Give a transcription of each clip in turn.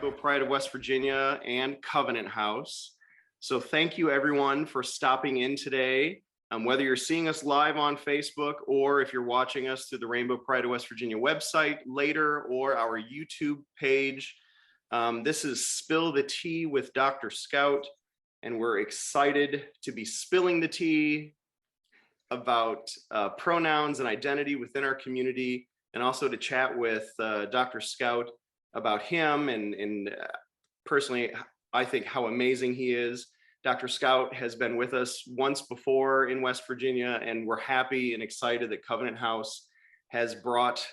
Rainbow Pride of West Virginia and Covenant House. So thank you everyone for stopping in today. Whether you're seeing us live on Facebook or if you're watching us through the Rainbow Pride of West Virginia website later or our YouTube page. This is Spill the Tea with Dr. Scout, and we're excited to be spilling the tea about pronouns and identity within our community, and also to chat with Dr. Scout about him and personally, I think how amazing he is. Dr. Scout has been with us once before in West Virginia, and we're happy and excited that Covenant House has brought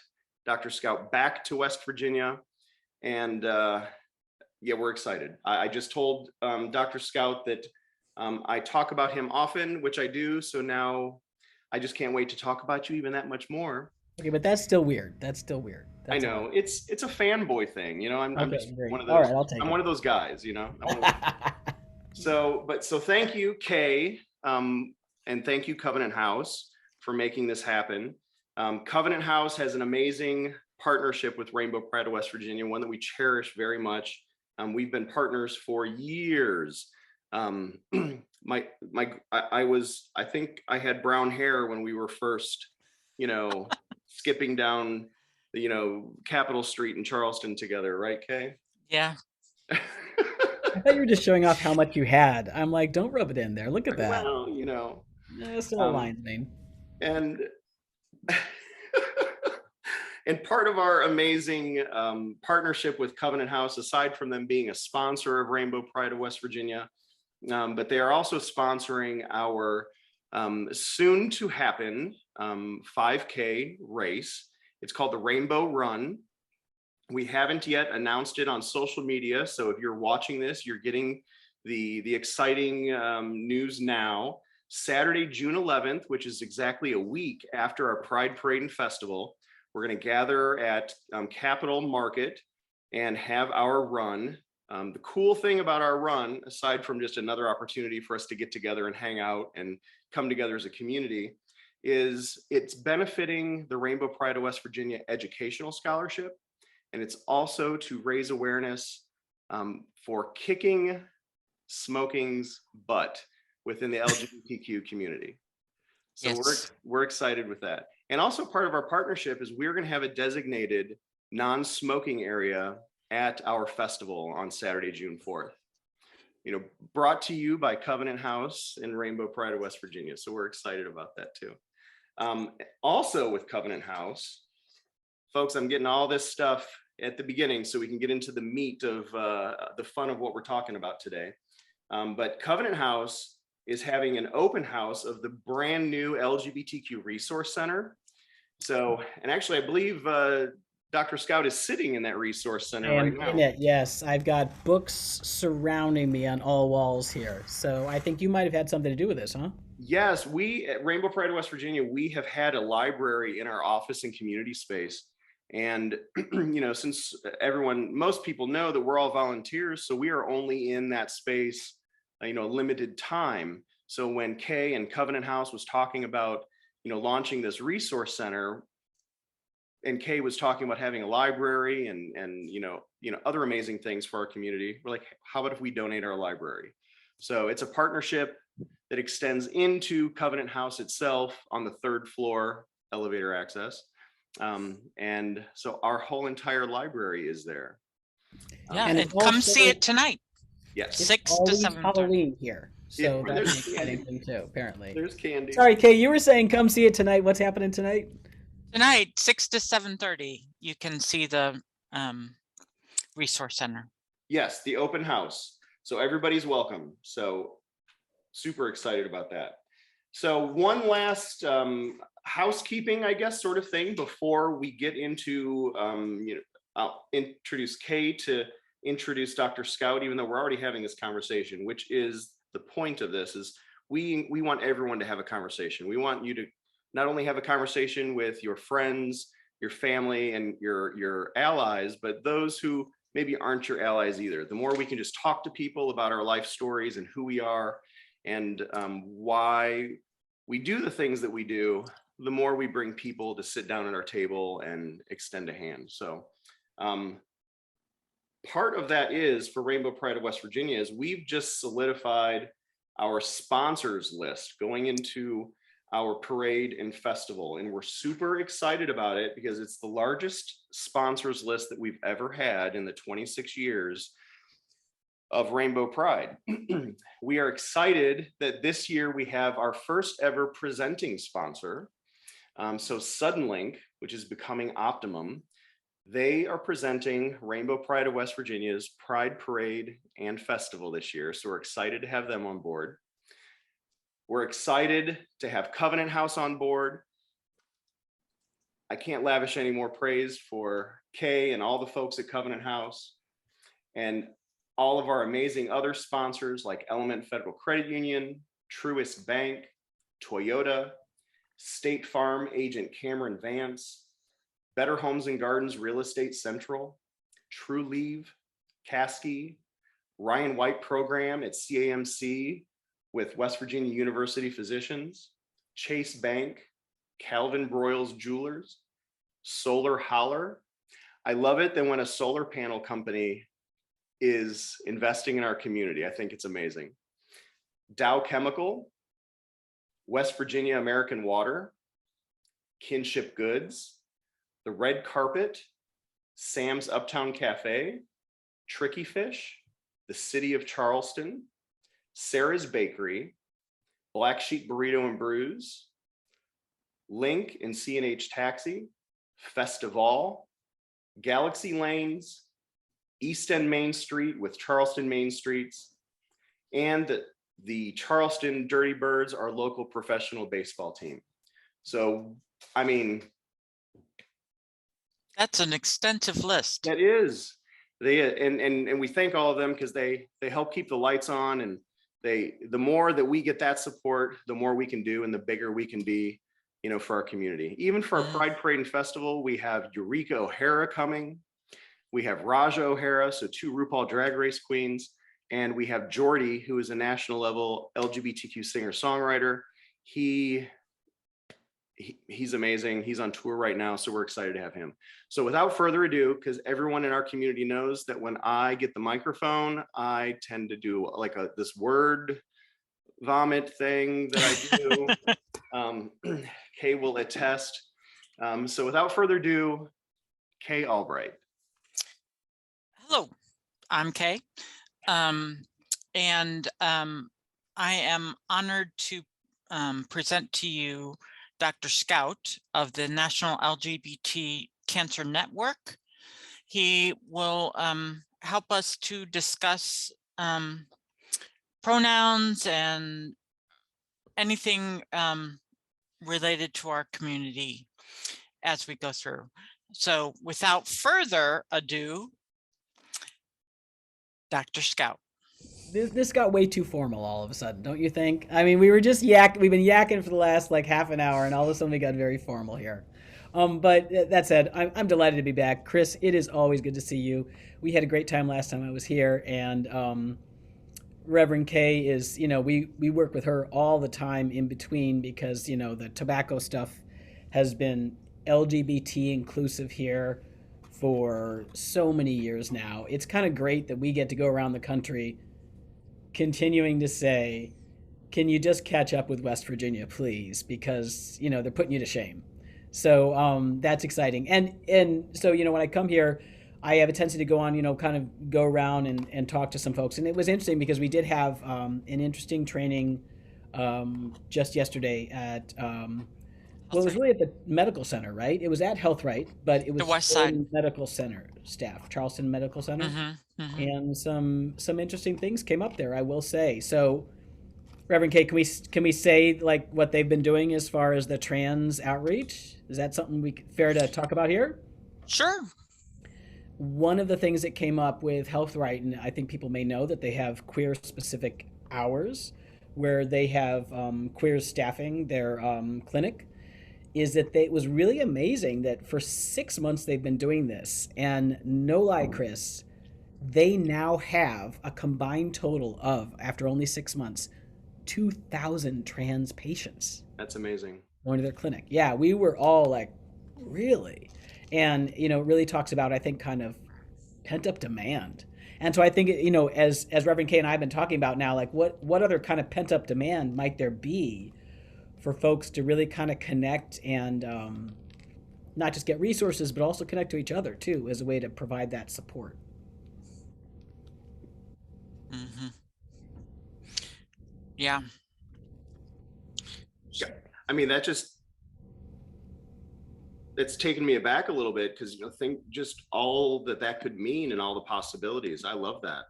Dr. Scout back to West Virginia. And yeah, we're excited. I just told Dr. Scout that I talk about him often, which I do. So now I just can't wait to talk about you even that much more. Okay, but that's still weird. That's still weird. I That's know it's a fanboy thing, you know. I'm okay, just great. one of All those. right, I'll take I'm it. one of those guys, you know. So thank you, Kay, and thank you, Covenant House, for making this happen. Covenant House has an amazing partnership with Rainbow Pride of West Virginia, one that we cherish very much. We've been partners for years. I think I had brown hair when we were first, you know, skipping down the, Capitol Street in Charleston together, right, Kay? Yeah. I thought you were just showing off how much you had. I'm like, don't rub it in there. Look at that. Well, Still aligns me. And and part of our amazing partnership with Covenant House, aside from them being a sponsor of Rainbow Pride of West Virginia, but they are also sponsoring our soon to happen 5K race. It's called the Rainbow Run. We haven't yet announced it on social media, so if you're watching this, you're getting the exciting news now. Saturday, June 11th, which is exactly a week after our Pride Parade and Festival, we're going to gather at Capitol Market and have our run. The cool thing about our run, aside from just another opportunity for us to get together and hang out and come together as a community, is it's benefiting the Rainbow Pride of West Virginia Educational Scholarship. And it's also to raise awareness for kicking smoking's butt within the LGBTQ community. So yes. we're excited with that. And also part of our partnership is we're going to have a designated non-smoking area at our festival on Saturday, June 4th. Brought to you by Covenant House and Rainbow Pride of West Virginia. So we're excited about that too. Also with Covenant House, folks, I'm getting all this stuff at the beginning so we can get into the meat of the fun of what we're talking about today. But Covenant House is having an open house of the brand new LGBTQ Resource Center. So, and actually, I believe Dr. Scout is sitting in that Resource Center right now. In it, yes. I've got books surrounding me on all walls here. So I think you might have had something to do with this, huh? Yes, we at Rainbow Pride of West Virginia, we have had a library in our office and community space. And, since most people know that we're all volunteers, so we are only in that space, limited time. So when Kay and Covenant House was talking about, launching this resource center, and Kay was talking about having a library and other amazing things for our community, we're like, how about if we donate our library? So it's a partnership that extends into Covenant House itself on the 3rd floor, elevator access. And so our whole entire library is there. Yeah, and come see it tonight. Yes. 6 to 7. Halloween here. So yeah, that's an exciting thing too, apparently. There's candy. Sorry, Kay, you were saying come see it tonight. What's happening tonight? Tonight, 6 to 7:30, you can see the resource center. Yes, the open house. So everybody's welcome. So super excited about that. So one last housekeeping, I guess, sort of thing before we get into, I'll introduce Kay to introduce Dr. Scout, even though we're already having this conversation, which is the point of this is we want everyone to have a conversation. We want you to not only have a conversation with your friends, your family, and your allies, but those who maybe aren't your allies either. The more we can just talk to people about our life stories and who we are and why we do the things that we do, the more we bring people to sit down at our table and extend a hand. So part of that is for Rainbow Pride of West Virginia is we've just solidified our sponsors list going into our parade and festival. And we're super excited about it because it's the largest sponsors list that we've ever had in the 26 years of Rainbow Pride. We are excited that this year we have our first ever presenting sponsor. So Suddenlink, which is becoming Optimum, they are presenting Rainbow Pride of West Virginia's Pride Parade and Festival this year. So we're excited to have them on board. We're excited to have Covenant House on board. I can't lavish any more praise for Kay and all the folks at Covenant House and all of our amazing other sponsors like Element Federal Credit Union, Truist Bank, Toyota, State Farm agent Cameron Vance, Better Homes and Gardens Real Estate Central, True Leave, Caskey, Ryan White Program at CAMC with West Virginia University Physicians, Chase Bank, Calvin Broyles Jewelers, Solar Holler. I love it that when a solar panel company is investing in our community, I think it's amazing. Dow Chemical, West Virginia American Water, Kinship Goods, The Red Carpet, Sam's Uptown Cafe, Tricky Fish, the City of Charleston, Sarah's Bakery, Black Sheep Burrito and Brews, Link and C&H Taxi, Festival, Galaxy Lanes, East End Main Street with Charleston Main Streets, and the Charleston Dirty Birds, our local professional baseball team. So, I mean, That's an extensive list. that is. And we thank all of them because they help keep the lights on, and the more that we get that support, the more we can do and the bigger we can be, for our community. Even for our Pride Parade and Festival, we have Eureka O'Hara coming. We have Raja O'Hara, so 2 RuPaul Drag Race queens. And we have Jordy, who is a national level LGBTQ singer-songwriter. He's amazing. He's on tour right now, so we're excited to have him. So without further ado, because everyone in our community knows that when I get the microphone, I tend to do like this word vomit thing that I do. Kay will attest. So without further ado, Kay Albright. Hello, I'm Kay. And I am honored to present to you Dr. Scout of the National LGBT Cancer Network. He will help us to discuss pronouns and anything related to our community as we go through. So without further ado, Dr. Scout. This got way too formal all of a sudden, don't you think? I mean, we were just we've been yakking for the last like half an hour, and all of a sudden we got very formal here. But that said, I'm delighted to be back. Chris, it is always good to see you. We had a great time last time I was here, and Reverend Kay is, we work with her all the time in between because, the tobacco stuff has been LGBT inclusive here for so many years now. It's kind of great that we get to go around the country continuing to say, can you just catch up with West Virginia, please? Because, they're putting you to shame. So that's exciting. And so, when I come here, I have a tendency to go on, kind of go around and talk to some folks. And it was interesting because we did have an interesting training just yesterday at, it was really at the medical center, right? It was at Health Right, but it was The West Side Medical Center staff, Charleston Medical Center. And some interesting things came up there, I will say. So, Reverend Kay, can we say like what they've been doing as far as the trans outreach? Is that something fair to talk about here? Sure. One of the things that came up with Health Right, and I think people may know that they have queer specific hours where they have queer staffing their clinic, is that it was really amazing that for 6 months they've been doing this. And no lie, Chris, they now have a combined total of, after only 6 months, 2,000 trans patients. That's amazing. Going to their clinic. Yeah, we were all like, really? And, it really talks about, I think, kind of pent up demand. And so I think, as Reverend K and I have been talking about now, like what other kind of pent up demand might there be for folks to really kind of connect and not just get resources, but also connect to each other too, as a way to provide that support. Mm-hmm. Yeah. Yeah. I mean, it's taken me aback a little bit because, think just all that could mean and all the possibilities. I love that.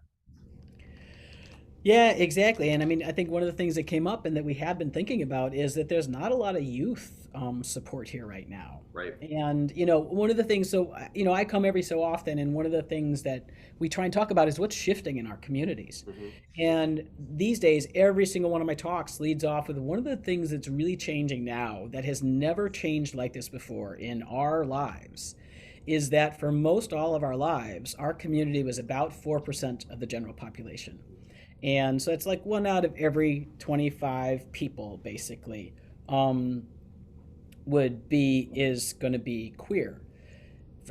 Yeah, exactly. And I mean, I think one of the things that came up and that we have been thinking about is that there's not a lot of youth support here right now. Right. And, one of the things, so, I come every so often, and one of the things that we try and talk about is what's shifting in our communities. Mm-hmm. And these days, every single one of my talks leads off with one of the things that's really changing now that has never changed like this before in our lives is that for most all of our lives, our community was about 4% of the general population. And so it's like 1 out of every 25 people, basically, is going to be queer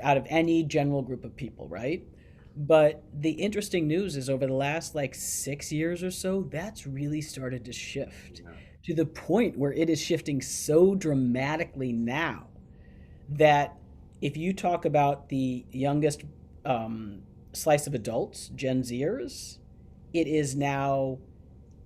out of any general group of people, right? But the interesting news is over the last like 6 years or so, that's really started to shift to the point where it is shifting so dramatically now that if you talk about the youngest slice of adults, Gen Zers, it is now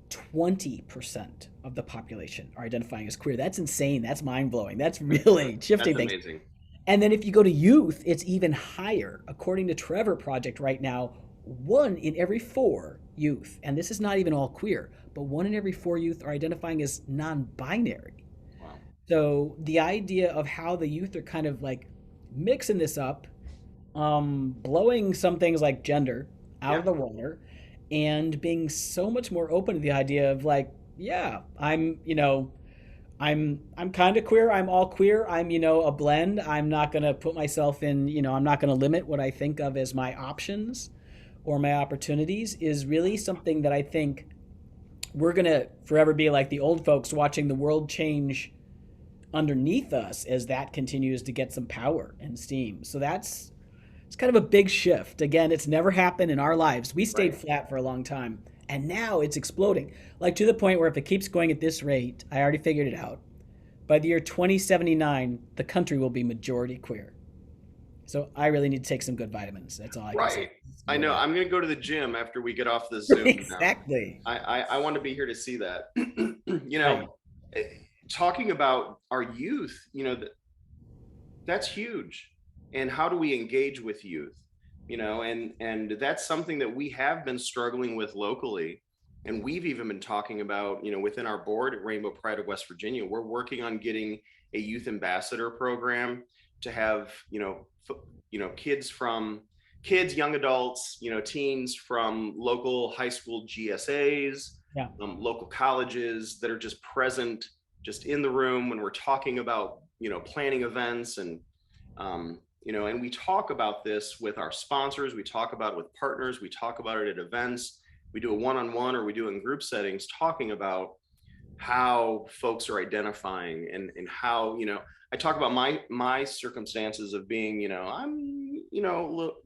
20% of the population are identifying as queer. That's insane. That's mind blowing. That's really shifting That's things. amazing. And then if you go to youth, it's even higher. According to Trevor Project right now, 1 in every 4 youth, and this is not even all queer, but 1 in every 4 youth are identifying as non-binary. Wow. So the idea of how the youth are kind of like mixing this up, blowing some things like gender out of the water, and being so much more open to the idea of like, yeah, I'm kind of queer. I'm all queer. I'm, a blend. I'm not going to put myself in, I'm not going to limit what I think of as my options or my opportunities is really something that I think we're going to forever be like the old folks watching the world change underneath us as that continues to get some power and steam. So it's kind of a big shift. Again, it's never happened in our lives. We stayed flat for a long time, and now it's exploding. Like to the point where if it keeps going at this rate, I already figured it out. By the year 2079, the country will be majority queer. So I really need to take some good vitamins. That's all I can say. Right. I know. I'm going to go to the gym after we get off the Zoom. Exactly. I want to be here to see that. Right. Talking about our youth, that's huge. And how do we engage with youth? And that's something that we have been struggling with locally. And we've even been talking about, within our board at Rainbow Pride of West Virginia, we're working on getting a youth ambassador program to have, kids, young adults, teens from local high school GSAs, local colleges that are just present, just in the room when we're talking about, planning events and we talk about this with our sponsors, we talk about it with partners, we talk about it at events, we do a one-on-one or we do it in group settings, talking about how folks are identifying and how, I talk about my circumstances of being, I'm,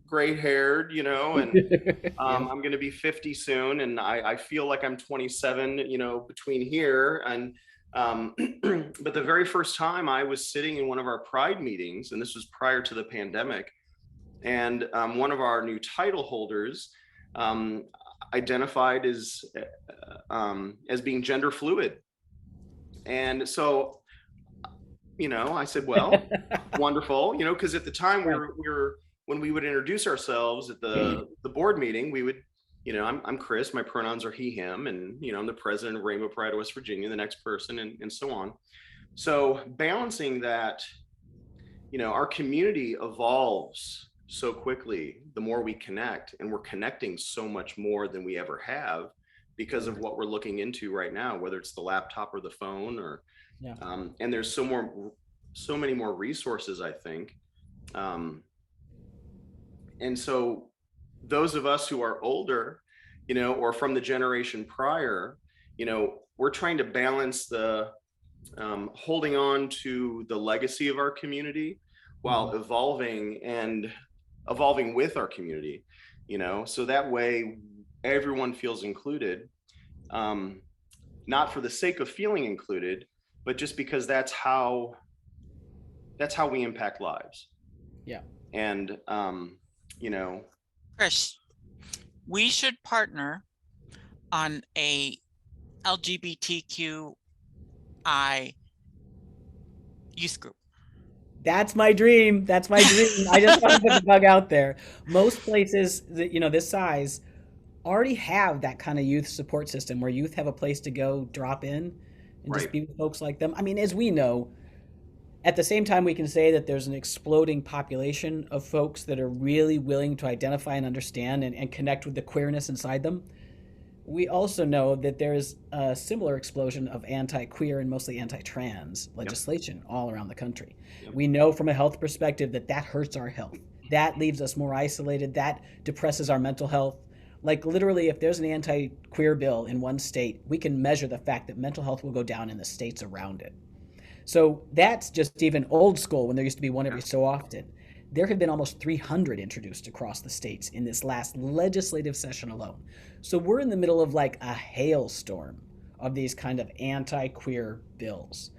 gray haired, and I'm going to be 50 soon. And I feel like I'm 27, between here and but the very first time I was sitting in one of our Pride meetings, and this was prior to the pandemic, and one of our new title holders identified as being gender fluid. And so, I said, well, wonderful, because at the time we were when we would introduce ourselves at the board meeting, we would, I'm Chris, my pronouns are he, him, and, I'm the president of Rainbow Pride of West Virginia, the next person, and so on. So balancing that, our community evolves so quickly, the more we connect, and we're connecting so much more than we ever have because of what we're looking into right now, whether it's the laptop or the phone or, and there's so many more resources, I think. And so those of us who are older, or from the generation prior, we're trying to balance the holding on to the legacy of our community while evolving and evolving with our community, you know, so that way everyone feels included, not for the sake of feeling included, but just because that's how we impact lives. Yeah. And you know, Chris, we should partner on a LGBTQI youth group. That's my dream. That's my dream. I just want to put the bug out there. Most places that, you know, this size already have that kind of youth support system where youth have a place to go drop in and just right, be with folks like them. I mean, as we know, at the same time, we can say that there's an exploding population of folks that are really willing to identify and understand and connect with the queerness inside them. We also know that there's a similar explosion of anti-queer and mostly anti-trans legislation all around the country. Yep. We know from a health perspective that that hurts our health. That leaves us more isolated. That depresses our mental health. Like literally, if there's an anti-queer bill in one state, we can measure the fact that mental health will go down in the states around it. So that's just even old school when there used to be one every so often. There have been almost 300 introduced across the states in this last legislative session alone. So we're in the middle of like a hailstorm of these kind of anti-queer bills,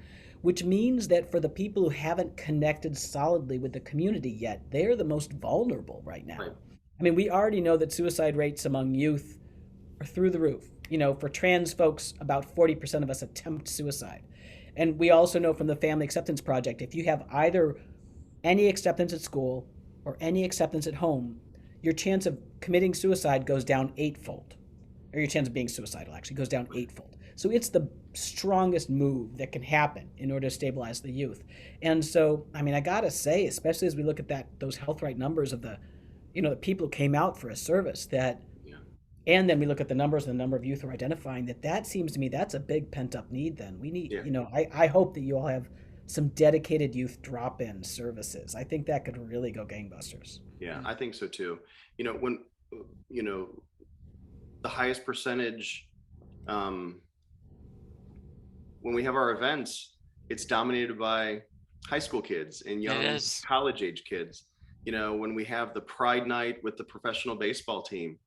which means that for the people who haven't connected solidly with the community yet, they're the most vulnerable right now. Right. I mean, we already know that suicide rates among youth are through the roof. You know, for trans folks, about 40% of us attempt suicide. And we also know from the Family Acceptance Project, if you have either any acceptance at school or any acceptance at home, your chance of committing suicide goes down eightfold. Or your chance of being suicidal actually goes down eightfold. So it's the strongest move that can happen in order to stabilize the youth. And so, I mean, I gotta say, especially as we look at those health right numbers of the, you know, the people who came out for a service, that and then we look at the numbers and the number of youth who are identifying, that seems to me that's a big pent up need. Then we need, you know, I hope that you all have some dedicated youth drop-in services. I think that could really go gangbusters. Yeah, I think so too. You know, when, you know, the highest percentage, when we have our events, it's dominated by high school kids and young college age kids. You know, when we have the Pride Night with the professional baseball team,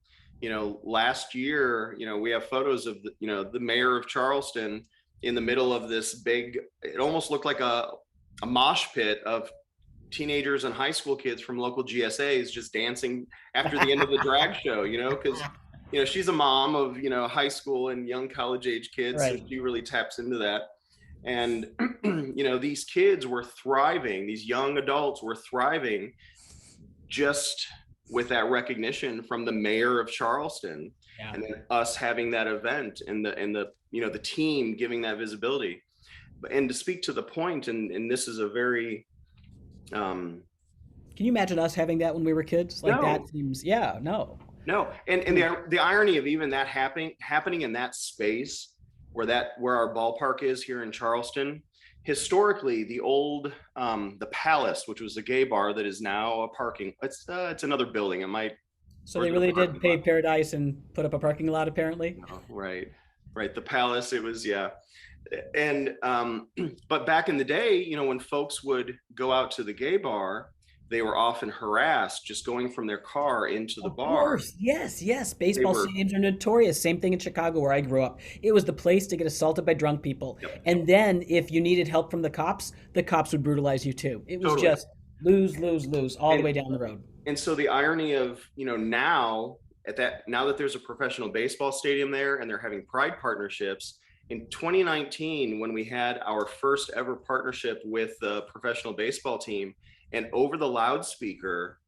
you know, last year, you know, we have photos of the, you know, the mayor of Charleston in the middle of this big, it almost looked like a mosh pit of teenagers and high school kids from local GSAs just dancing after the end of the drag show, you know, because, you know, she's a mom of, you know, high school and young college age kids. Right. So she really taps into that. And, you know, these kids were thriving, these young adults were thriving just with that recognition from the mayor of Charleston. Yeah. And then us having that event and the you know, the team giving that visibility. And to speak to the point, and this is a very can you imagine us having that when we were kids? Like, no. That seems, yeah, no. And the irony of even that happening in that space where our ballpark is here in Charleston, historically the old the Palace, which was a gay bar that is now a parking, it's another building. It might. So they really did pay Paradise and put up a parking lot, apparently. Oh, right. The Palace, it was, yeah. And but back in the day, you know, when folks would go out to the gay bar, they were often harassed just going from their car into the bar. Of course. Yes. Baseball stadiums are notorious. Same thing in Chicago where I grew up. It was the place to get assaulted by drunk people. Yep. And then if you needed help from the cops would brutalize you too. It was just lose all the way down the road. And so the irony of, you know, now that there's a professional baseball stadium there and they're having pride partnerships, in 2019, when we had our first ever partnership with the professional baseball team, and over the loudspeaker,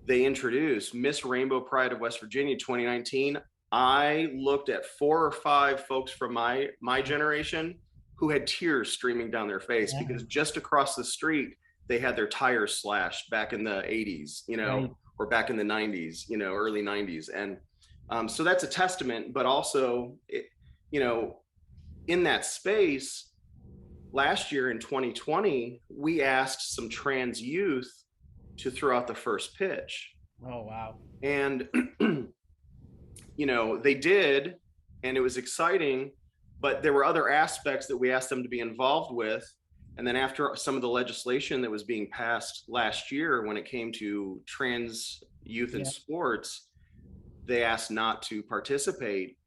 they introduced Miss Rainbow Pride of West Virginia 2019. I looked at 4 or 5 folks from my generation who had tears streaming down their face because just across the street, they had their tires slashed back in the 80s, you know, or back in the 90s, you know, early 90s. And so that's a testament, but also, you know, in that space, last year in 2020, we asked some trans youth to throw out the first pitch. Oh, wow. And, you know, they did, and it was exciting, but there were other aspects that we asked them to be involved with. And then after some of the legislation that was being passed last year when it came to trans youth in Yeah. sports, they asked not to participate,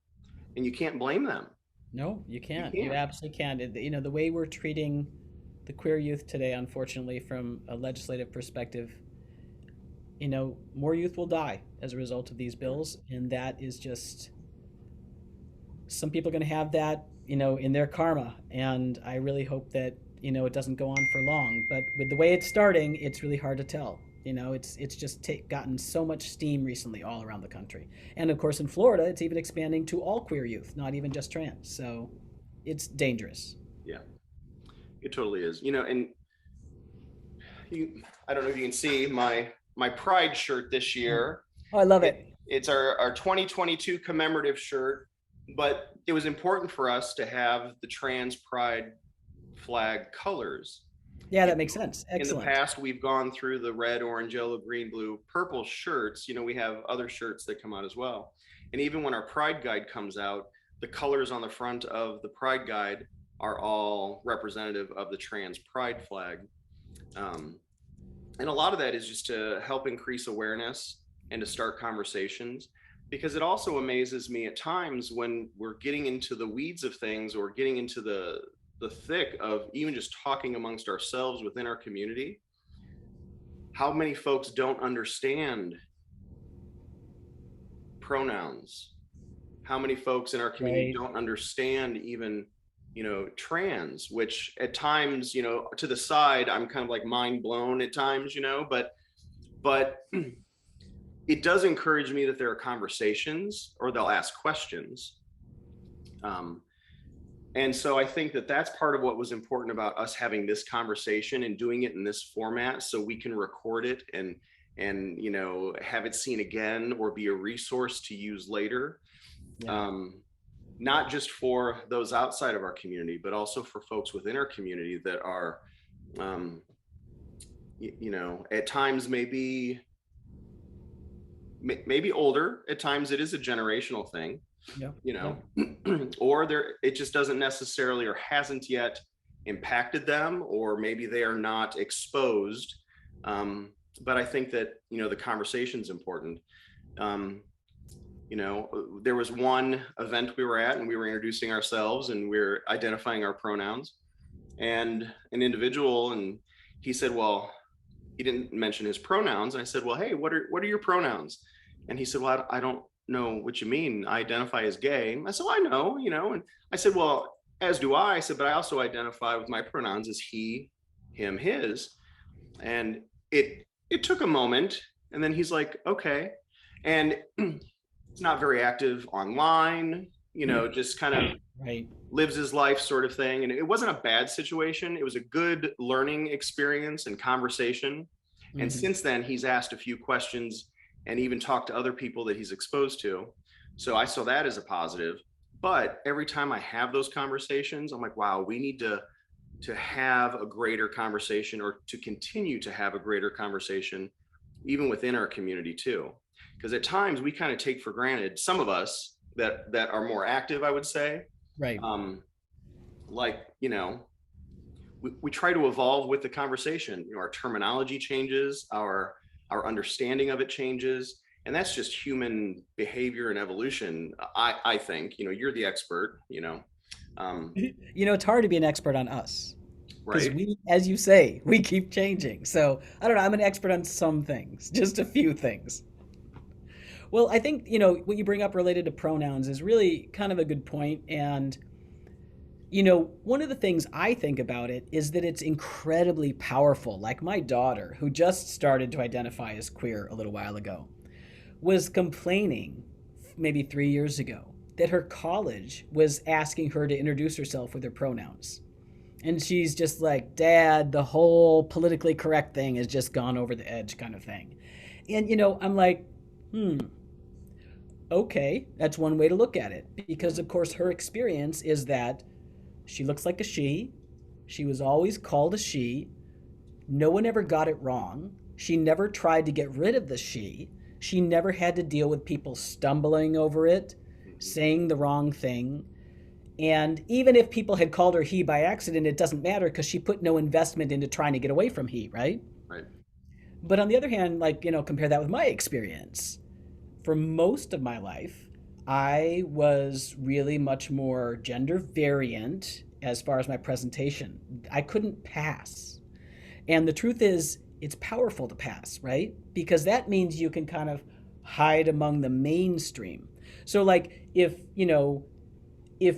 and you can't blame them. No, you You can't. You can't. absolutely can't. You know, the way we're treating the queer youth today, unfortunately, from a legislative perspective, you know, more youth will die as a result of these bills, and that is just some people are going to have that, you know, in their karma, and I really hope that, you know, it doesn't go on for long. But with the way it's starting, it's really hard to tell. You know, it's just gotten so much steam recently all around the country, and of course in Florida, it's even expanding to all queer youth, not even just trans. So it's dangerous. Yeah, it totally is. You know, and I don't know if you can see my Pride shirt this year. Oh, I love It, it. it's our 2022 commemorative shirt, but it was important for us to have the trans Pride flag colors. Yeah, You that makes know, sense. in the Excellent. past, we've gone through the red, orange, yellow, green, blue, purple shirts. You know, we have other shirts that come out as well. And even when our Pride Guide comes out, the colors on the front of the Pride Guide are all representative of the trans Pride flag. Um, and a lot of that is just to help increase awareness and to start conversations, because it also amazes me at times when we're getting into the weeds of things or getting into the thick of even just talking amongst ourselves within our community, how many folks don't understand pronouns, how many folks in our community Right. don't understand even, you know, trans, which at times, you know, to the side, I'm kind of like mind blown at times, you know, but it does encourage me that there are conversations or they'll ask questions. um, and so I think that that's part of what was important about us having this conversation and doing it in this format, so we can record it and you know, have it seen again or be a resource to use later. Yeah. um, Not just for those outside of our community, but also for folks within our community that are, um, you know, at times maybe older. At times it is a generational thing, Yeah. you Yeah. know, or there it just doesn't necessarily or hasn't yet impacted them, or maybe they are not exposed. But I think that, you know, the conversation is important. Um, you know, there was one event we were at and we were introducing ourselves and we are identifying our pronouns, and an individual, and he said, well, he didn't mention his pronouns. And I said, well, hey, what are your pronouns? And he said, well, I don't know what you mean. I identify as gay. I said, well, I know, you know. And I said, well, as do I said, but I also identify with my pronouns as he, him, his. And it took a moment, and then he's like, okay. And he's not very active online, you know, just kind of Right. lives his life sort of thing. And it wasn't a bad situation. It was a good learning experience and conversation. And Hmm. since then, he's asked a few questions and even talked to other people that he's exposed to. So I saw that as a positive. But every time I have those conversations, I'm like, wow, we need to have a greater conversation, or to continue to have a greater conversation, even within our community too. Because at times we kind of take for granted, some of us that are more active, I would say, Right. um, like, you know, we try to evolve with the conversation. You know, our terminology changes, our understanding of it changes, and that's just human behavior and evolution. I think, you know, you're the expert, you know. um, You know, it's hard to be an expert on us because right. we, as you say, we keep changing. So I don't know. I'm an expert on some things, just a few things. Well, I think, you know, what you bring up related to pronouns is really kind of a good point. And, you know, one of the things I think about it is that it's incredibly powerful. Like my daughter, who just started to identify as queer a little while ago, was complaining maybe 3 years ago that her college was asking her to introduce herself with her pronouns. And she's just like, Dad, the whole politically correct thing has just gone over the edge, kind of thing. And, you know, I'm like, okay, that's one way to look at it. Because, of course, her experience is that she looks like a she. She was always called a she. No one ever got it wrong. She never tried to get rid of the she. She never had to deal with people stumbling over it, Mhm. saying the wrong thing. And even if people had called her he by accident, it doesn't matter because she put no investment into trying to get away from he, right? Right. But on the other hand, like, compare that with my experience. For most of my life, I was really much more gender variant as far as my presentation. I couldn't pass. And the truth is, it's powerful to pass, right? Because that means you can kind of hide among the mainstream. So, like, if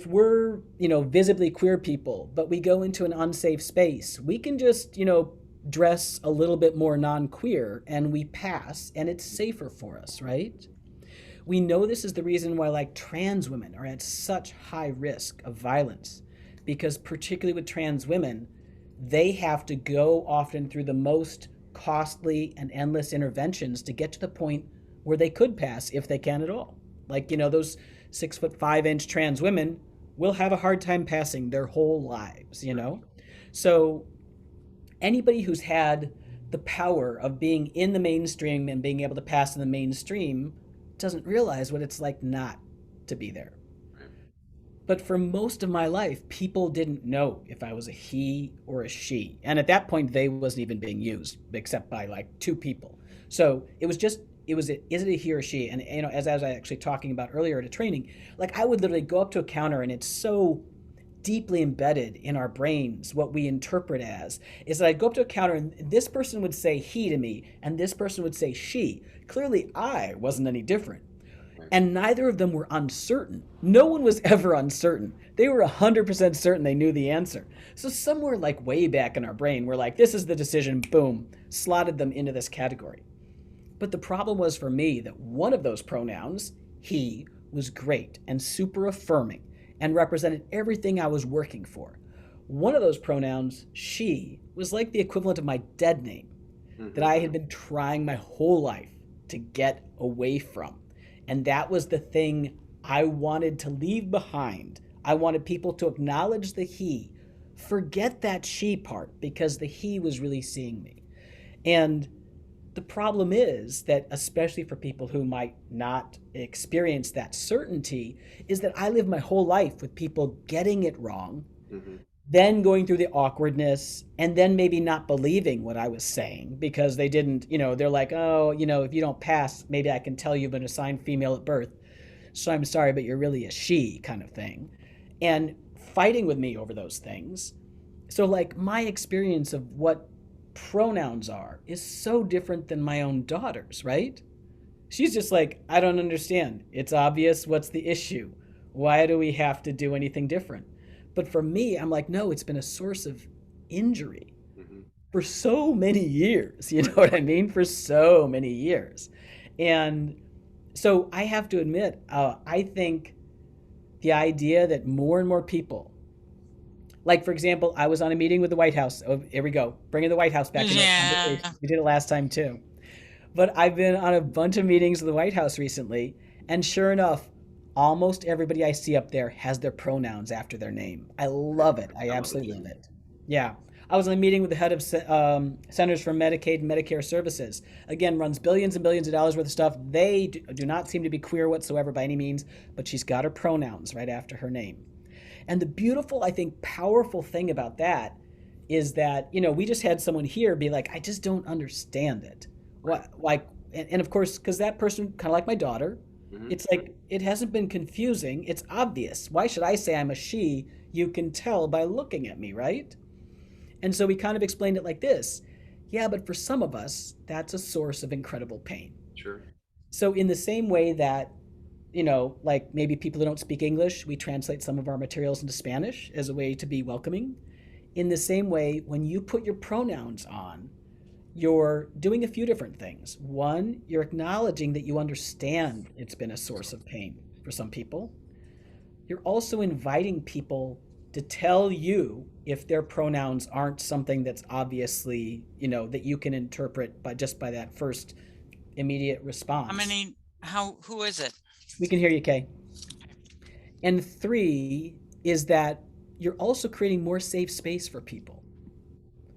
we're, visibly queer people, but we go into an unsafe space, we can just, dress a little bit more non-queer and we pass and it's safer for us, right? We know this is the reason why like trans women are at such high risk of violence because particularly with trans women, they have to go often through the most costly and endless interventions to get to the point where they could pass if they can at all. Like, those 6'5" trans women will have a hard time passing their whole lives. So anybody who's had the power of being in the mainstream and being able to pass in the mainstream doesn't realize what it's like not to be there. But for most of my life, people didn't know if I was a he or a she. And at that point, they wasn't even being used except by like two people. So is it a he or she? And, as I was actually talking about earlier at a training, like I would literally go up to a counter and it's so deeply embedded in our brains what we interpret as is that I'd go up to a counter and this person would say he to me and this person would say she. Clearly I wasn't any different. And neither of them were uncertain. No one was ever uncertain. They were 100% certain they knew the answer. So somewhere like way back in our brain, we're like, this is the decision, boom, slotted them into this category. But the problem was for me that one of those pronouns, he, was great and super affirming and represented everything I was working for. One of those pronouns, she, was like the equivalent of my dead name that I had been trying my whole life to get away from. And that was the thing I wanted to leave behind. I wanted people to acknowledge the he, forget that she part because the he was really seeing me. And the problem is that, especially for people who might not experience that certainty, is that I lived my whole life with people getting it wrong, then going through the awkwardness, and then maybe not believing what I was saying because they didn't, they're like, oh, if you don't pass, maybe I can tell you've been assigned female at birth. So I'm sorry, but you're really a she kind of thing. And fighting with me over those things. So like my experience of what pronouns are is so different than my own daughter's, right? She's just like, I don't understand. It's obvious. What's the issue? Why do we have to do anything different? But for me, I'm like, no, it's been a source of injury for so many years. You know what I mean? For so many years. And so I have to admit, I think the idea that more and more people, like, for example, I was on a meeting with the White House. Oh, here we go. Bringing the White House back into the conversation. We did it last time, too. But I've been on a bunch of meetings with the White House recently. And sure enough, almost everybody I see up there has their pronouns after their name. I love it. I absolutely love it. Yeah. I was in a meeting with the head of Centers for Medicaid and Medicare Services. Again, runs billions and billions of dollars worth of stuff. They do not seem to be queer whatsoever by any means, but she's got her pronouns right after her name. And the beautiful, I think, powerful thing about that is that, we just had someone here be like, I just don't understand it. And of course, because that person, kind of like my daughter, it's like, it hasn't been confusing. It's obvious. Why should I say I'm a she? You can tell by looking at me, right? And so we kind of explained it like this. Yeah, but for some of us, that's a source of incredible pain. Sure. So in the same way that, like maybe people who don't speak English, we translate some of our materials into Spanish as a way to be welcoming. In the same way, when you put your pronouns on, you're doing a few different things. One, you're acknowledging that you understand it's been a source of pain for some people. You're also inviting people to tell you if their pronouns aren't something that's obviously, that you can interpret by that first immediate response. Who is it? We can hear you, Kay. And 3 is that you're also creating more safe space for people.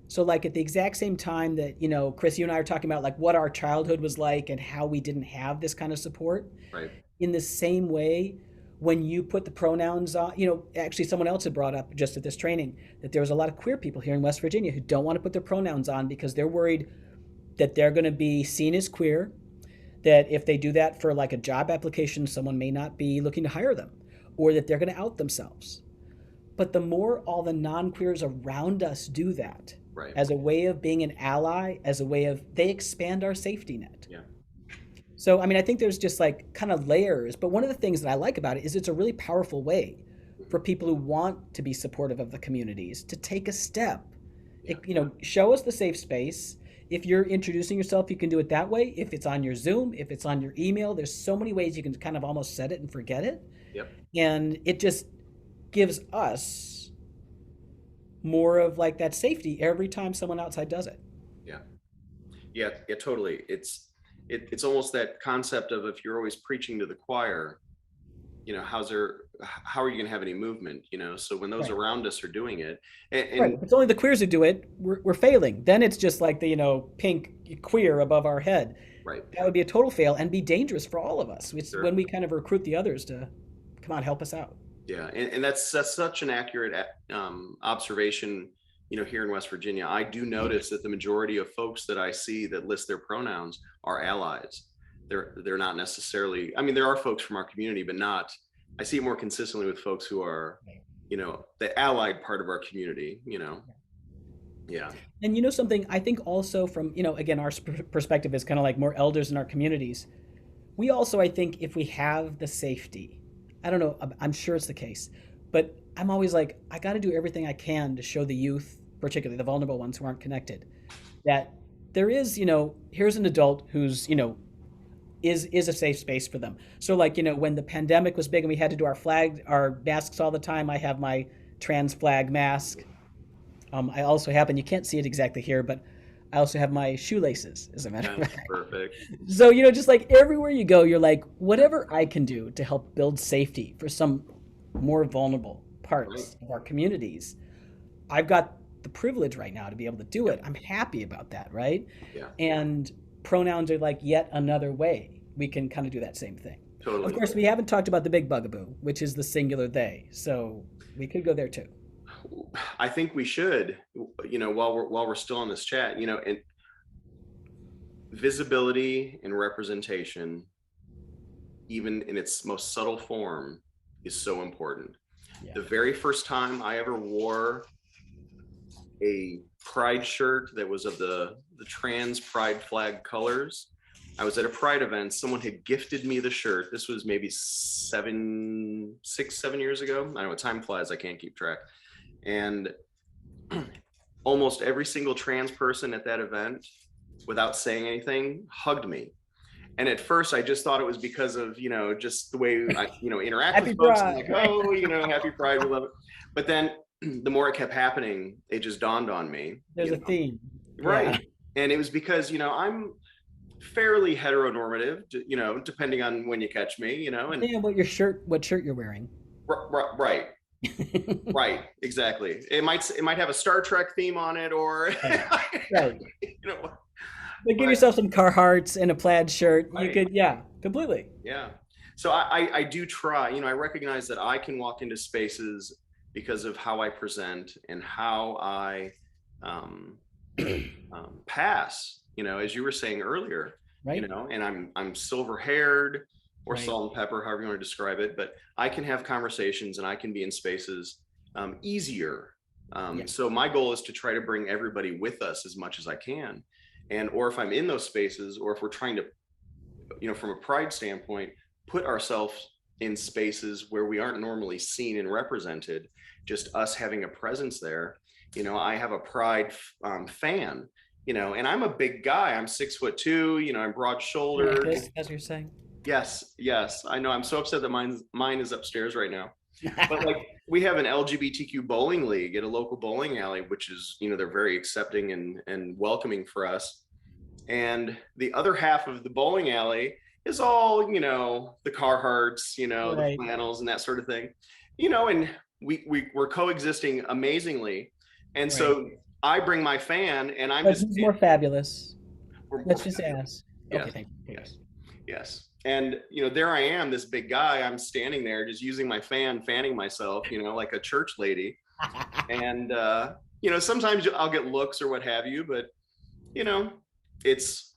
So like at the exact same time that, Chris, you and I are talking about like what our childhood was like and how we didn't have this kind of support. Right. In the same way, when you put the pronouns on, actually someone else had brought up just at this training that there was a lot of queer people here in West Virginia who don't want to put their pronouns on because they're worried that they're going to be seen as queer, that if they do that for like a job application, someone may not be looking to hire them, or that they're going to out themselves. But the more all the non-queers around us do that, Right. as a way of being an ally, as a way of, they expand our safety net. Yeah. So, I mean, I think there's just like kind of layers, but one of the things that I like about it is it's a really powerful way for people who want to be supportive of the communities to take a step. Yeah. Show us the safe space. If you're introducing yourself, you can do it that way. If it's on your Zoom, if it's on your email, there's so many ways you can kind of almost set it and forget it. Yep. And it just gives us more of like that safety every time someone outside does it. Yeah, totally. It's almost that concept of, if you're always preaching to the choir, how are you going to have any movement? So when those Right. around us are doing it, and Right. If it's only the queers who do it, we're failing. Then it's just like the pink queer above our head. right, That would be a total fail and be dangerous for all of us. It's Sure. when we kind of recruit the others to come on, help us out. yeah, and that's such an accurate observation. Here in West Virginia, I do notice that the majority of folks that I see that list their pronouns are allies. They're not necessarily. I mean, there are folks from our community, but not. I see it more consistently with folks who are, the allied part of our community. Yeah. And something, I think also from, again, our perspective is kind of like more elders in our communities. We also, I think, if we have the safety, I don't know, I'm sure it's the case, but I'm always like, I got to do everything I can to show the youth, particularly the vulnerable ones who aren't connected, that there is, here's an adult who's, is a safe space for them. So like, when the pandemic was big and we had to do our masks all the time, I have my trans flag mask. I also have, and you can't see it exactly here, but I also have my shoelaces, as a matter of fact. Perfect. So, just like everywhere you go, you're like, whatever I can do to help build safety for some more vulnerable parts of our communities, I've got the privilege right now to be able to do it. I'm happy about that, right? Yeah. And pronouns are like yet another way we can kind of do that same thing. Totally. Of course, we haven't talked about the big bugaboo, which is the singular they. So we could go there too. I think we should, while we're still on this chat, and visibility and representation, even in its most subtle form, is so important. Yeah. The very first time I ever wore a pride shirt that was of the trans pride flag colors, I was at a pride event. Someone had gifted me the shirt. This was maybe 7 years ago. I know, time flies. I can't keep track. And almost every single trans person at that event, without saying anything, hugged me. And at first I just thought it was because of, just the way I, interact Happy with folks. I'm Pride. like, oh, happy Pride, we love it. But then the more it kept happening, it just dawned on me. There's a theme. Right. Yeah. And it was because, I'm fairly heteronormative, depending on when you catch me, and Yeah, what shirt you're wearing. Right. Right, exactly. It might have a Star Trek theme on it, or Right. But give yourself some Carhartts and a plaid shirt. Right. You could, yeah, completely. Yeah. So I do try, I recognize that I can walk into spaces because of how I present and how I pass, as you were saying earlier, Right. and I'm silver haired, or Right. salt and pepper, however you want to describe it, but I can have conversations and I can be in spaces easier. Yeah. So my goal is to try to bring everybody with us as much as I can. Or if I'm in those spaces, or if we're trying to, from a pride standpoint, put ourselves in spaces where we aren't normally seen and represented, just us having a presence there. I have a pride fan, and I'm a big guy. I'm 6'2", I'm broad shouldered. Like this, as you're saying. Yes. I know. I'm so upset that mine is upstairs right now. But like, we have an LGBTQ bowling league at a local bowling alley, which is, they're very accepting and welcoming for us. And the other half of the bowling alley is all, the Carhartts, Right. the flannels and that sort of thing, and we're coexisting amazingly. And so I bring my fan, and I'm But just who's more fabulous? we're Let's more just fabulous. ask. Yes. Okay, thank you. Yes. And there I am, this big guy. I'm standing there just using my fan, fanning myself, like a church lady. And sometimes I'll get looks or what have you, but it's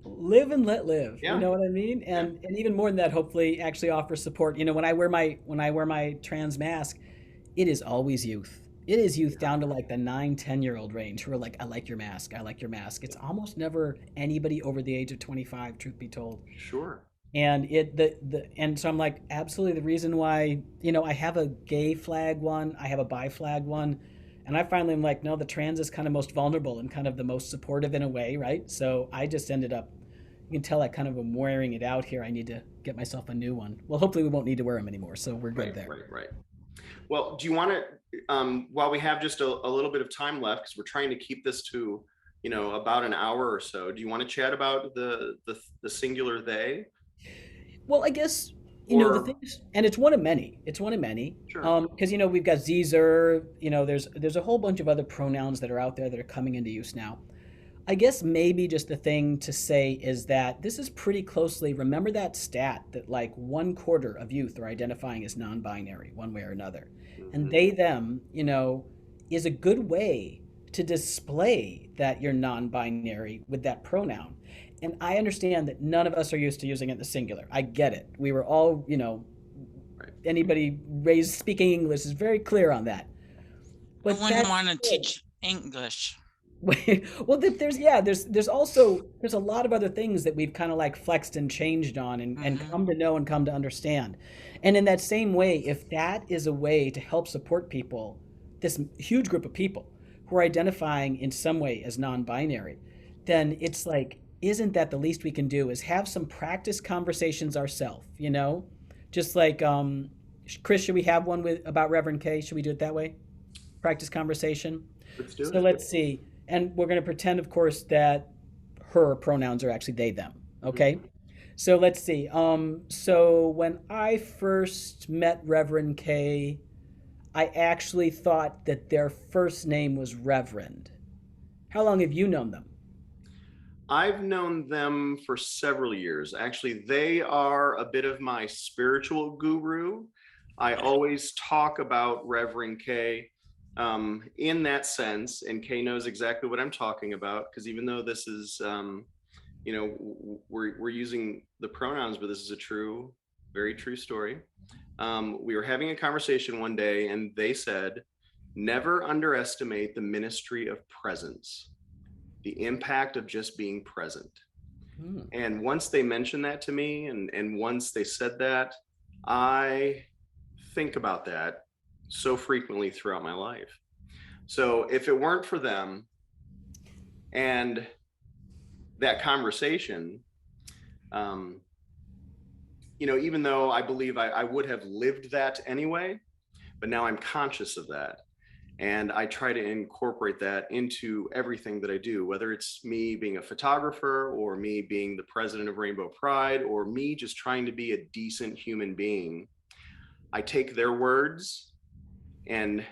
Live and let live. You yeah, know what I mean? yeah, And even more than that, hopefully actually offer support. When I wear my trans mask, it is always youth. It is youth yeah, down to like the 9, 10-year-old range who are like, I like your mask. I like your mask. It's almost never anybody over the age of 25, truth be told. sure. And and so I'm like, absolutely the reason why, I have a gay flag one, I have a bi flag one, and I finally am like, no, the trans is kind of most vulnerable and kind of the most supportive in a way, right? So I just ended up, you can tell I kind of am wearing it out here. I need to get myself a new one. Well, hopefully we won't need to wear them anymore, so we're good Right, there. right, right. Well, do you want to, while we have just a little bit of time left, because we're trying to keep this to, about an hour or so, do you want to chat about the singular they? Well, I guess the thing Or is, and it's one of many. It's one of many. sure. Because we've got Zer. There's a whole bunch of other pronouns that are out there that are coming into use now. I guess maybe just the thing to say is that this is pretty closely. Remember that stat that like 1/4 of youth are identifying as non-binary, one way or another, and Mhm. they them, is a good way to display that you're non-binary with that pronoun. And I understand that none of us are used to using it in the singular. I get it. We were all, Right. anybody raised speaking English is very clear on that. I But wouldn't that want to said, teach English. well, there's a lot of other things that we've kind of like flexed and changed on and Hmm. come to know and come to understand. And in that same way, if that is a way to help support people, this huge group of people who are identifying in some way as non-binary, then it's like, isn't that the least we can do is have some practice conversations ourselves, Just like Chris, should we have one with about Reverend K? Should we do it that way? Practice conversation. Let's do So it. let's see. And we're going to pretend, of course, that her pronouns are actually they, them. Mhm. Okay. So let's see. So when I first met Reverend K, I actually thought that their first name was Reverend. How long have you known them? I've known them for several years. Actually, they are a bit of my spiritual guru. I always talk about Reverend K in that sense, and Kay knows exactly what I'm talking about because even though this is, we're using the pronouns, but this is a true, very true story. We were having a conversation one day, and they said, "Never underestimate the ministry of presence, the impact of just being present." Hmm. And once they mentioned that to me, and once they said that, I think about that so frequently throughout my life. So if it weren't for them and that conversation, um, even though I believe I would have lived that anyway, but now I'm conscious of that. And I try to incorporate that into everything that I do, whether it's me being a photographer or me being the president of Rainbow Pride or me just trying to be a decent human being. I take their words and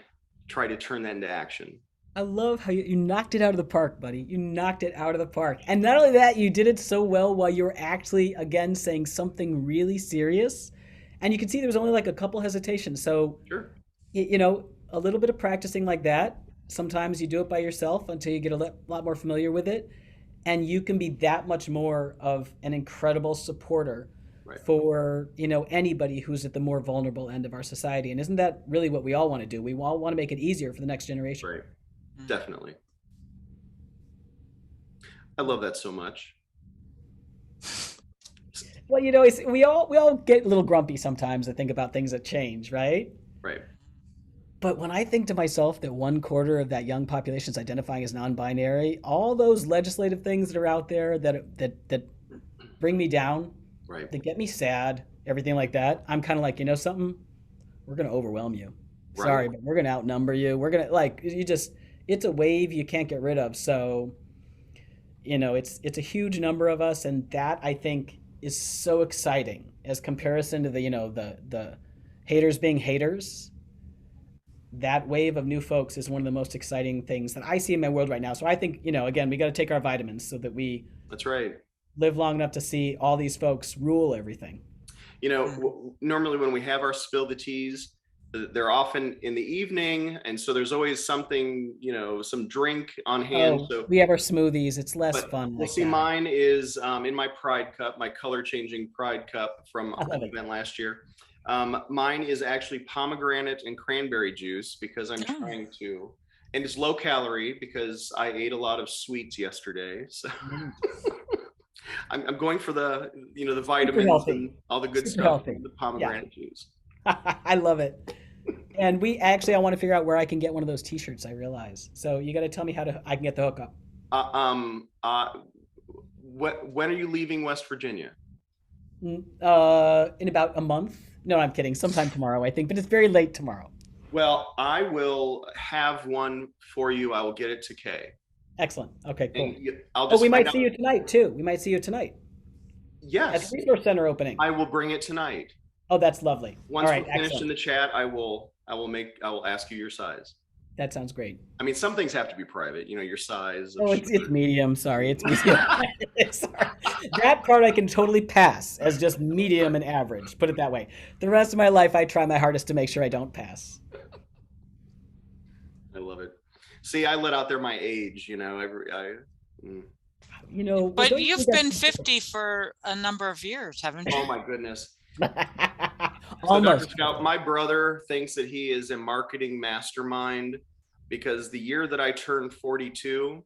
try to turn that into action. I love how you knocked it out of the park, buddy. You knocked it out of the park. And not only that, you did it so well while you were actually, again, saying something really serious. And you can see there was only like a couple hesitations. So Sure. a little bit of practicing like that. Sometimes you do it by yourself until you get a lot more familiar with it. And you can be that much more of an incredible supporter Right. for, anybody who's at the more vulnerable end of our society. And isn't that really what we all want to do? We all want to make it easier for the next generation. Right. Mhm. Definitely. I love that so much. Well, we all get a little grumpy sometimes to think about things that change, right? Right. But when I think to myself that 1/4 of that young population is identifying as non-binary, all those legislative things that are out there that bring me down, Right. that get me sad, everything like that, I'm kind of like, something, we're gonna overwhelm you. Right. Sorry, but we're gonna outnumber you. We're gonna like you just it's a wave you can't get rid of. So, it's a huge number of us, and that I think is so exciting as comparison to the haters being haters. That wave of new folks is one of the most exciting things that I see in my world right now. So I think, again, we got to take our vitamins so that we That's right. live long enough to see all these folks rule everything. Mm. Normally when we have our spill the teas, they're often in the evening, and so there's always something, some drink on hand. Oh, So, we have our smoothies. It's less but fun we'll like see. that. Mine is in my Pride cup, my color changing Pride cup from I love an it. event last year. Mine is actually pomegranate and cranberry juice because I'm Oh, trying to, and it's low calorie because I ate a lot of sweets yesterday. So Nice. I'm going for the Super vitamins healthy. and all the good Super stuff healthy. from the Yeah. pomegranate juice. I love it. And I want to figure out where I can get one of those t-shirts, I realize. So you got to tell me I can get the hookup. Uh, um, uh, when are you leaving West Virginia? In about a month. No, I'm kidding. Sometime tomorrow, I think, but it's very late tomorrow. Well, I will have one for you. I will get it to Kay, Excellent. Okay, and cool. I'll Oh, just we find might out. see you tonight too. We might see you tonight at the Yes, resource center opening. I will bring it tonight. Oh, that's lovely. All Once right, we're finished in excellent. the chat, I will ask you your size. That sounds great. I mean, some things have to be private, your size of Oh, it's shirt. medium. Sorry, it's medium. Sorry. That part I can totally pass as just medium and average. Put it that way. The rest of my life, I try my hardest to make sure I don't pass. I love it. See, I let out there my age, mm. Well, but don't you you've been think 50 for a number of years, haven't Oh you? my goodness. that's So, Dr. almost? Scout, my brother thinks that he is a marketing mastermind because the year that I turned 42,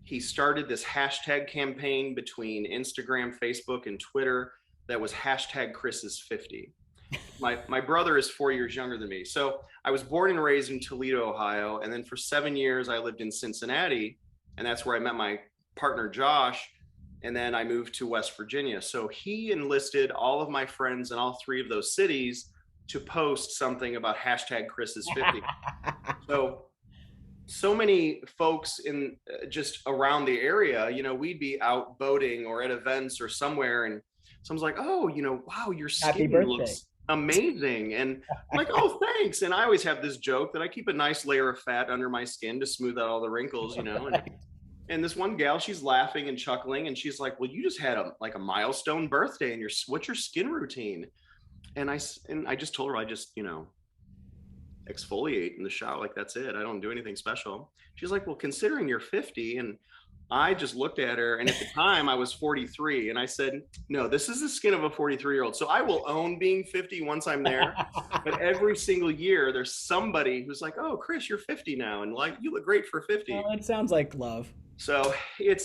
he started this hashtag campaign between Instagram, Facebook, and Twitter that was hashtag Chris is 50. My brother is 4 years younger than me. So I was born and raised in Toledo, Ohio. And then for 7 years, I lived in Cincinnati. And that's where I met my partner, Josh. And then I moved to West Virginia. So he enlisted all of my friends in all three of those cities to post something about hashtag Chris is 50. So many folks in just around the area, we'd be out boating or at events or somewhere, and someone's like, "Oh, wow, your Happy skin birthday. looks amazing," and I'm like, "Oh, thanks." And I always have this joke that I keep a nice layer of fat under my skin to smooth out all the wrinkles, Right. and this one gal, she's laughing and chuckling, and she's like, "Well, you just had a milestone birthday, and what's your skin routine?" And I just told her I just exfoliate in the shower, like that's it. I don't do anything special. She's like, "Well, considering you're 50," and I just looked at her, and at the time I was 43, and I said, "No, this is the skin of a 43-year-old. So I will own being 50 once I'm there. But every single year, there's somebody who's like, 'Oh, Chris, you're 50 now, and like you look great for Well, 50.'" it sounds like love. So it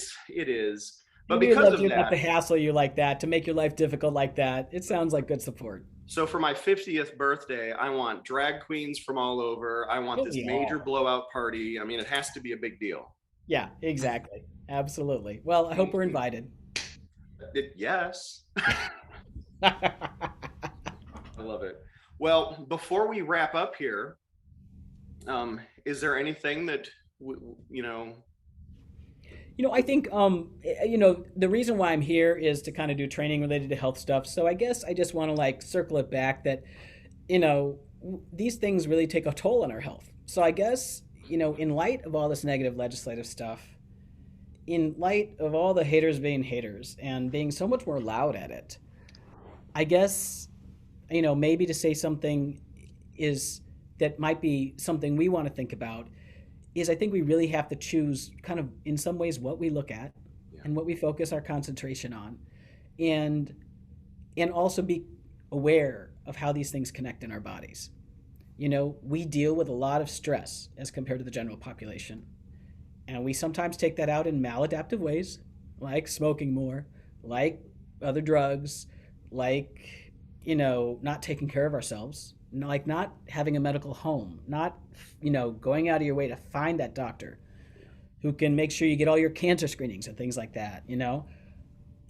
is. But Somebody who because loves of you enough to that, hassle you like that, to make your life difficult like that, it sounds like good support. so for my 50th birthday, I want drag queens from all over. I want Oh, this yeah. major blowout party. I mean, it has to be a big deal. Yeah, exactly. Absolutely. Well, I hope we're invited. Yes. I love it. Well, before we wrap up here, is there anything that I think the reason why I'm here is to kind of do training related to health stuff. So I guess I just want to like circle it back that these things really take a toll on our health. So I guess, in light of all this negative legislative stuff, in light of all the haters being haters and being so much more loud at it, I guess, maybe to say something is that might be something we want to think about is I think we really have to choose kind of in some ways what we look at yeah. and what we focus our concentration on, and also be aware of how these things connect in our bodies. We deal with a lot of stress as compared to the general population, and we sometimes take that out in maladaptive ways, like smoking more, like other drugs, like not taking care of ourselves, like not having a medical home, not going out of your way to find that doctor who can make sure you get all your cancer screenings and things like that.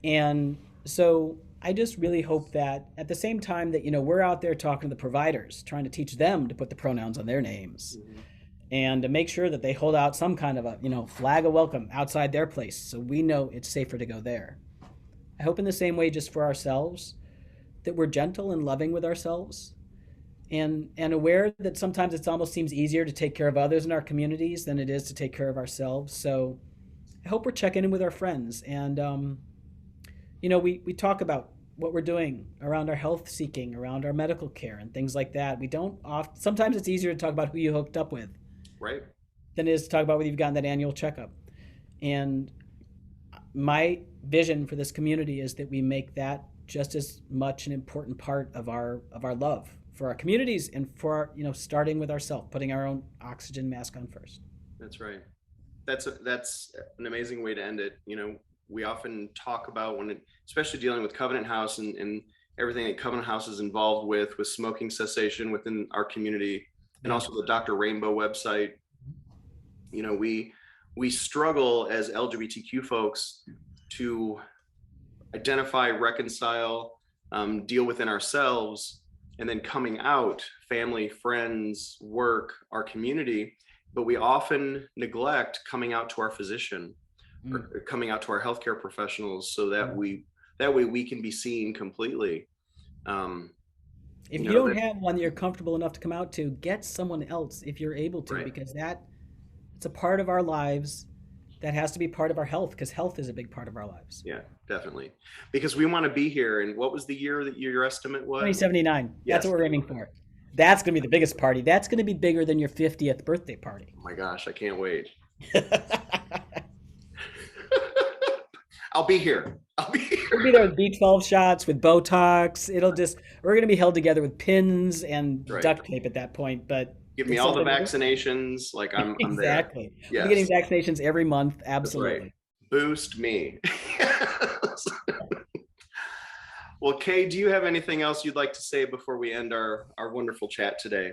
And so I just really hope that at the same time that we're out there talking to the providers, trying to teach them to put the pronouns on their names, Mhm. and to make sure that they hold out some kind of a flag of welcome outside their place so we know it's safer to go there. I hope in the same way just for ourselves that we're gentle and loving with ourselves, and aware that sometimes it almost seems easier to take care of others in our communities than it is to take care of ourselves. So I hope we're checking in with our friends and we talk about what we're doing around our health seeking, around our medical care and things like that. We don't often, sometimes it's easier to talk about who you hooked up with Right. than it is to talk about whether you've gotten that annual checkup. And my vision for this community is that we make that just as much an important part of our love for our communities and for our, starting with ourselves, putting our own oxygen mask on first. That's right. That's an amazing way to end it. We often talk about especially dealing with Covenant House and everything that Covenant House is involved with smoking cessation within our community, and also the Dr. Rainbow website. We struggle as LGBTQ folks to identify, reconcile, deal within ourselves, and then coming out, family, friends, work, our community. But we often neglect coming out to our physician or coming out to our healthcare professionals so that way we can be seen completely. If you don't have one that you're comfortable enough to come out to, get someone else if you're able to, Right. because it's a part of our lives that has to be part of our health, because health is a big part of our lives. Yeah, definitely. Because we want to be here. And what was the year that your estimate was? 2079. Yes. That's what we're aiming for. That's going to be the biggest party. That's going to be bigger than your 50th birthday party. Oh my gosh, I can't wait. I'll be here. We'll be there with B12 shots, with Botox. We're going to be held together with pins and Right. duct tape at that point. But Give me all the vaccinations. Like I'm exactly. there. We'll be getting vaccinations every month. Absolutely. Right. Boost me. Well, Kay, do you have anything else you'd like to say before we end our wonderful chat today?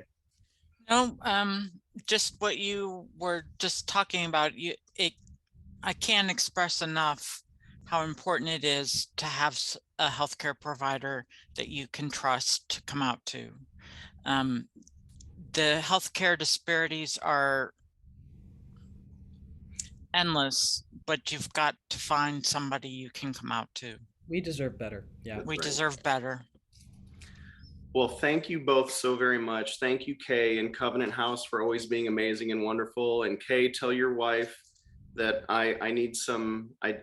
No, just what you were just talking about. I can't express enough how important it is to have a healthcare provider that you can trust to come out to. The healthcare disparities are endless, but you've got to find somebody you can come out to. We deserve better. Yeah. That's We right. deserve better. Well, thank you both so very much. Thank you, Kay and Covenant House, for always being amazing and wonderful. And Kay, tell your wife that I need some, I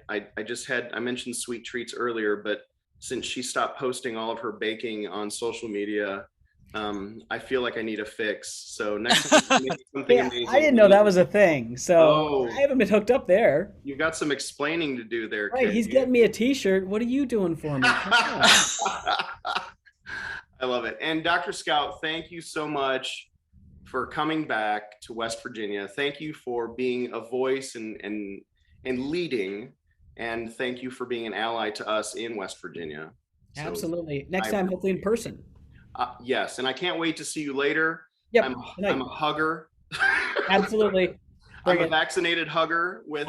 mentioned sweet treats earlier, but since she stopped posting all of her baking on social media, I feel like I need a fix. So next time you make something Yeah, amazing. I didn't know that was a thing. So I haven't been hooked up there. You've got some explaining to do there, Right, Kay. he's getting me a t-shirt. What are you doing for me? Come on. I love it. And Dr. Scout, thank you so much for coming back to West Virginia. Thank you for being a voice and leading. And thank you for being an ally to us in West Virginia. So, Absolutely. Next time, hopefully in person. yes. And I can't wait to see you later. Yep. I'm a hugger. Absolutely. I'm a vaccinated hugger with.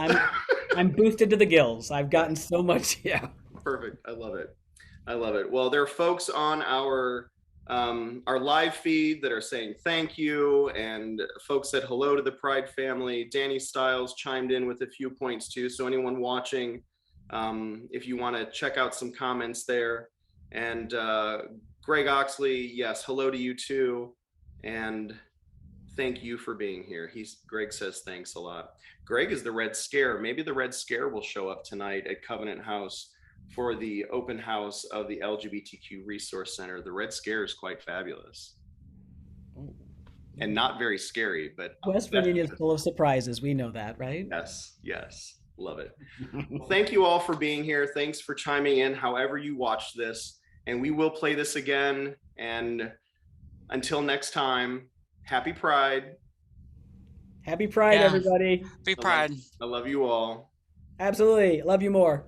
I'm boosted to the gills. I've gotten so much. Yeah. Perfect. I love it. I love it. Well, there are folks on our live feed that are saying thank you, and folks said hello to the Pride family. Danny Stiles chimed in with a few points too. So anyone watching, if you want to check out some comments there. And Greg Oxley, yes, hello to you too. And thank you for being here. Greg says thanks a lot. Greg is the Red Scare. Maybe the Red Scare will show up tonight at Covenant House for the open house of the LGBTQ Resource Center. The Red Scare is quite fabulous. And not very scary, but West Virginia is full of surprises. We know that, right? Yes. Love it. Well, thank you all for being here. Thanks for chiming in however you watch this. And we will play this again. And until next time, happy Pride. Happy Pride, everybody. Happy Pride. I love you all. Absolutely. Love you more.